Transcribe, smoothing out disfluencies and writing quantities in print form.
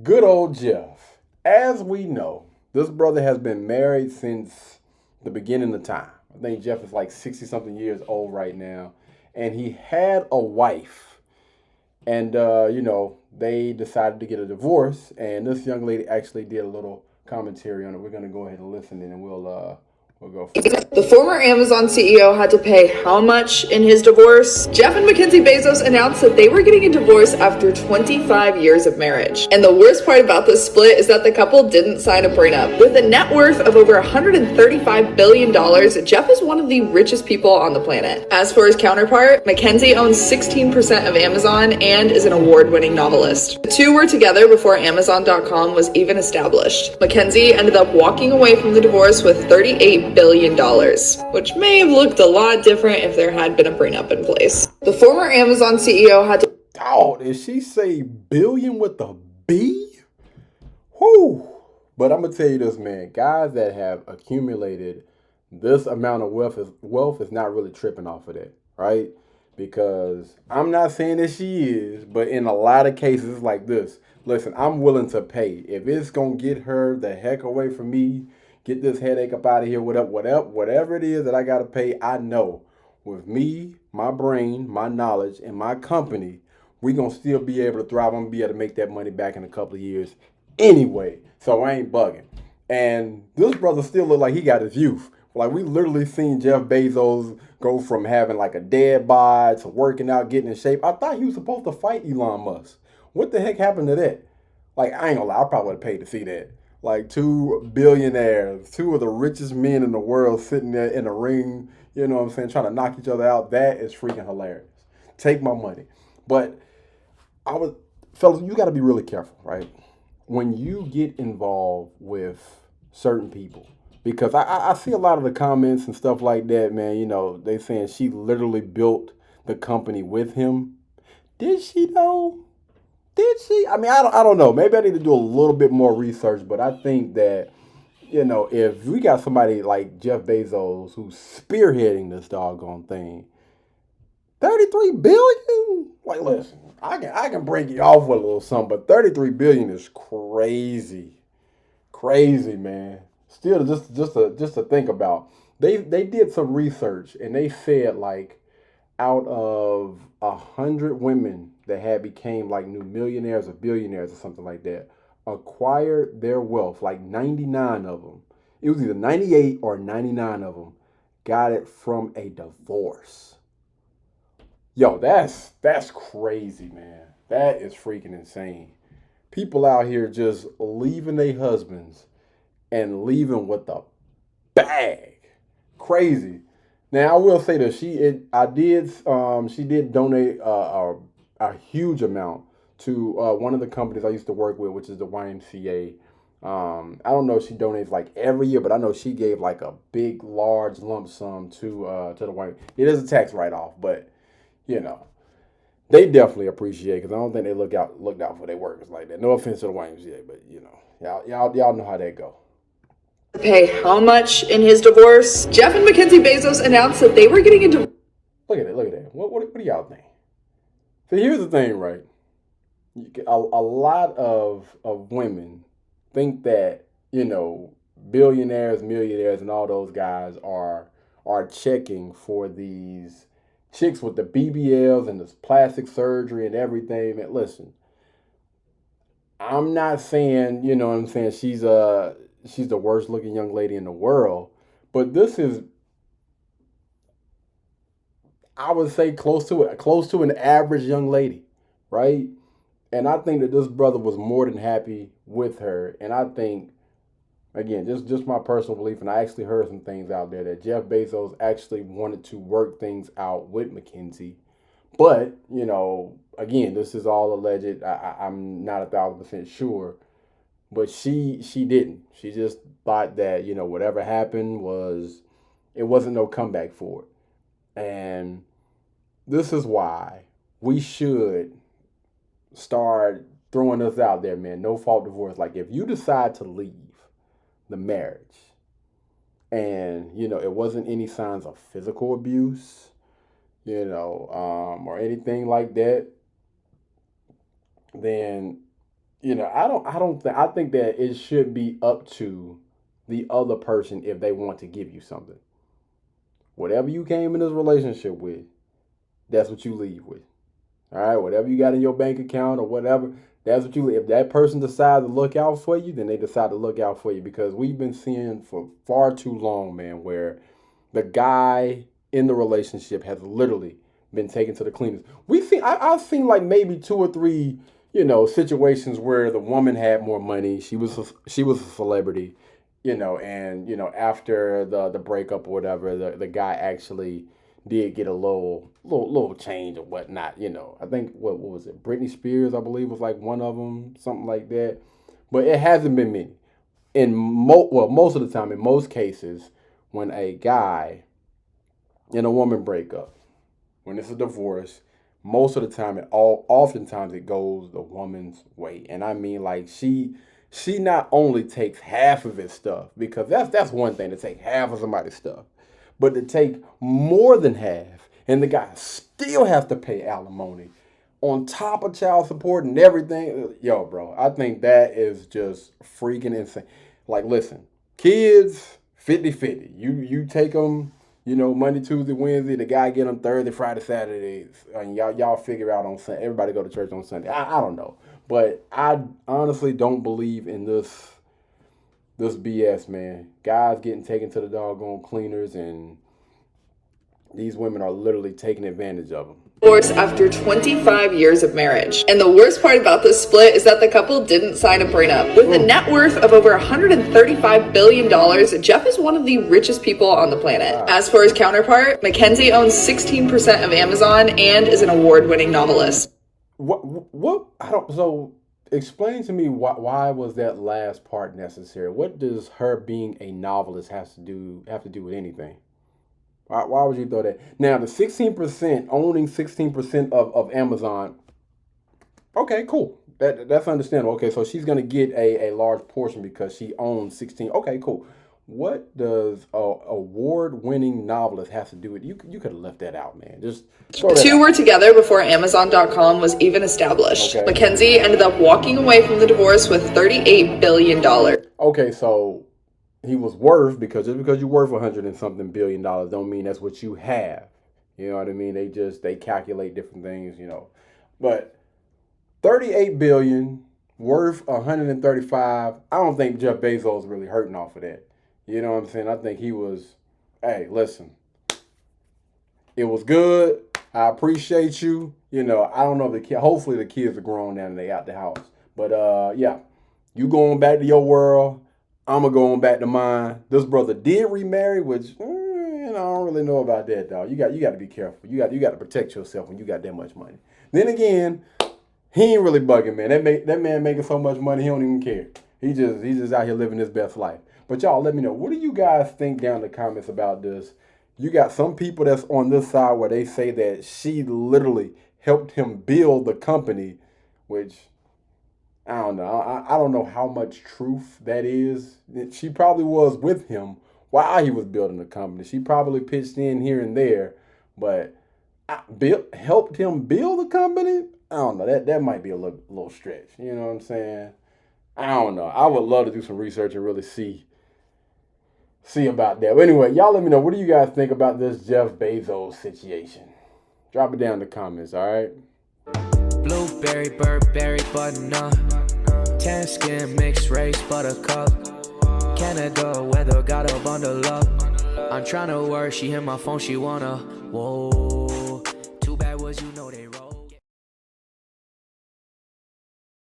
Good old Jeff. As we know, this brother has been married since the beginning of time. I think Jeff is like 60 something years old right now. And he had a wife. And, they decided to get a divorce. And this young lady actually did a little commentary on it. We're going to go ahead and listen in and we'll go from there. The former Amazon CEO had to pay how much in his divorce? Jeff and MacKenzie Bezos announced that they were getting a divorce after 25 years of marriage. And the worst part about this split is that the couple didn't sign a prenup. With a net worth of over $135 billion, Jeff is one of the richest people on the planet. As for his counterpart, MacKenzie owns 16% of Amazon and is an award-winning novelist. The two were together before Amazon.com was even established. MacKenzie ended up walking away from the divorce with $38 billion, which may have looked a lot different if there had been a prenup in place. The former Amazon CEO had to... Oh, did she say billion with a B? Whew. But I'm going to tell you this, man. Guys that have accumulated this amount of wealth is not really tripping off of that, right? Because I'm not saying that she is, but in a lot of cases like this, listen, I'm willing to pay. If it's going to get her the heck away from me, get this headache up out of here, whatever it is that I got to pay, I know with me, my brain, my knowledge, and my company, we're going to still be able to thrive. I'm going to be able to make that money back in a couple of years anyway. So I ain't bugging. And this brother still look like he got his youth. Like we literally seen Jeff Bezos go from having like a dead bod to working out, getting in shape. I thought he was supposed to fight Elon Musk. What the heck happened to that? Like I ain't gonna lie, I probably would have paid to see that. Like two billionaires, two of the richest men in the world sitting there in a ring, you know what I'm saying, trying to knock each other out. That is freaking hilarious. Take my money. But fellas, you got to be really careful, right? When you get involved with certain people, because I see a lot of the comments and stuff like that, man. They saying she literally built the company with him. Did she though? Did she? I mean, I don't know. Maybe I need to do a little bit more research, but I think that if we got somebody like Jeff Bezos who's spearheading this doggone thing, 33 billion? Like, listen, I can break you off with a little something, but 33 billion is crazy. Crazy, man. Still just to think about. They did some research and they said like out of 100 women that had became like new millionaires or billionaires or something like that, acquired their wealth, like 99 of them. It was either 98 or 99 of them got it from a divorce. Yo, that's crazy, man. That is freaking insane. People out here just leaving their husbands and leaving with a bag. Crazy. Now I will say that she did donate a huge amount to one of the companies I used to work with, which is the YMCA. I don't know if she donates like every year, but I know she gave like a big, large lump sum to the YMCA. It is a tax write off, but you know, they definitely appreciate because I don't think they looked out for their workers like that. No offense to the YMCA, but y'all know how that go. Pay how much in his divorce? Jeff and MacKenzie Bezos announced that they were getting a divorce. Look at that. What do y'all think? So here's the thing, right? A lot of women think that billionaires, millionaires, and all those guys are checking for these chicks with the BBLs and this plastic surgery and everything. Man, listen, I'm not saying, what I'm saying, she's the worst looking young lady in the world, but this is, I would say, close to an average young lady, right? And I think that this brother was more than happy with her. And I think, again, just my personal belief, and I actually heard some things out there that Jeff Bezos actually wanted to work things out with MacKenzie. But, again, this is all alleged. I'm not 1,000% sure. But she didn't. She just thought that, whatever happened it wasn't no comeback for it. And this is why we should start throwing this out there, man. No fault divorce. Like if you decide to leave the marriage and, it wasn't any signs of physical abuse, or anything like that, then I think that it should be up to the other person if they want to give you something. Whatever you came in this relationship with, that's what you leave with. All right, whatever you got in your bank account or whatever, that's what you leave. If that person decides to look out for you, then they decide to look out for you, because we've been seeing for far too long, man, where the guy in the relationship has literally been taken to the cleaners. I've seen like maybe two or three, situations where the woman had more money. She was a celebrity, and after the breakup or whatever, the guy actually did get a little change or whatnot. I think what was it? Britney Spears, I believe, was like one of them, something like that. But it hasn't been many. Most of the time, in most cases, when a guy and a woman break up, when it's a divorce, most of the time, oftentimes it goes the woman's way. And I mean, like, she not only takes half of his stuff, because that's one thing to take half of somebody's stuff, but to take more than half, and the guy still has to pay alimony on top of child support and everything. Yo, bro, I think that is just freaking insane. Like, listen, kids, 50-50. You take them, Monday, Tuesday, Wednesday. The guy get them Thursday, Friday, Saturday. And y'all figure out on Sunday. Everybody go to church on Sunday. I don't know. But I honestly don't believe in this BS, man. Guys getting taken to the doggone cleaners, and these women are literally taking advantage of them. Divorce after 25 years of marriage. And the worst part about this split is that the couple didn't sign a prenup. With a net worth of over $135 billion, Jeff is one of the richest people on the planet. Wow. As for his counterpart, MacKenzie owns 16% of Amazon and is an award-winning novelist. What? So explain to me why was that last part necessary? What does her being a novelist have to do with anything? Why would you throw that? Now, the 16%, owning 16% of Amazon, okay, cool. That's understandable. Okay, so she's going to get a large portion because she owns 16. Okay, cool. What does a award-winning novelist have to do with you? You could have left that out, man. Just the two were together before Amazon.com was even established. Okay. MacKenzie ended up walking away from the divorce with $38 billion. Okay, so he was worth, because just because you're worth $100 and something billion don't mean that's what you have. You know what I mean? They calculate different things, But 38 billion worth 135. I don't think Jeff Bezos really hurting off of that. You know what I'm saying? I think he was, hey, listen, it was good. I appreciate you. I don't know if hopefully the kids are grown now and they out the house. But yeah, you going back to your world. I'm going to go on back to mine. This brother did remarry, which I don't really know about that, dog. You got to be careful. You got to protect yourself when you got that much money. Then again, he ain't really bugging, man. That man making so much money, he don't even care. He's just out here living his best life. But y'all, let me know, what do you guys think down in the comments about this? You got some people that's on this side where they say that she literally helped him build the company, which I don't know. I don't know how much truth that is. She probably was with him while he was building the company. She probably pitched in here and there, but helped him build the company? I don't know. That might be a little stretch. You know what I'm saying? I don't know. I would love to do some research and really see about that. But anyway, y'all let me know. What do you guys think about this Jeff Bezos situation? Drop it down in the comments, all right? Blueberry, Burberry, button-up, tan skin, mixed race, buttercup, Canada weather, got a bundle up. I'm tryna work, she hit my phone, she wanna, whoa, too bad was they roll.